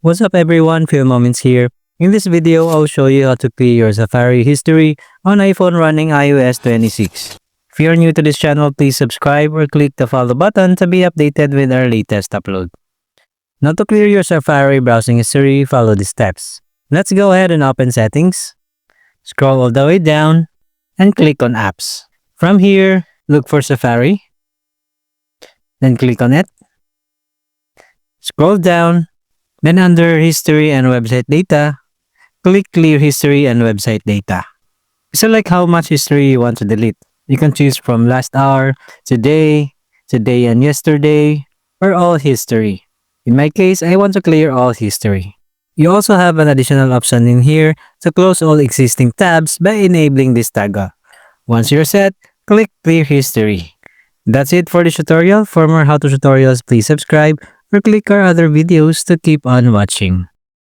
What's up everyone, Filmoments here. In this video, I'll show you how to clear your Safari history on iPhone running iOS 26. If you're new to this channel, please subscribe or click the follow button to be updated with our latest upload. Now to clear your Safari browsing history, follow the steps. Let's go ahead and open Settings. Scroll all the way down and click on Apps. From here, look for Safari. Then click on it. Scroll down. Then under History and Website Data, click Clear History and Website Data. Select how much history you want to delete. You can choose from last hour, today and yesterday, or all history. In my case, I want to clear all history. You also have an additional option in here to close all existing tabs by enabling this toggle. Once you're set, click Clear History. That's it for this tutorial. For more how-to tutorials, please subscribe or click our other videos to keep on watching.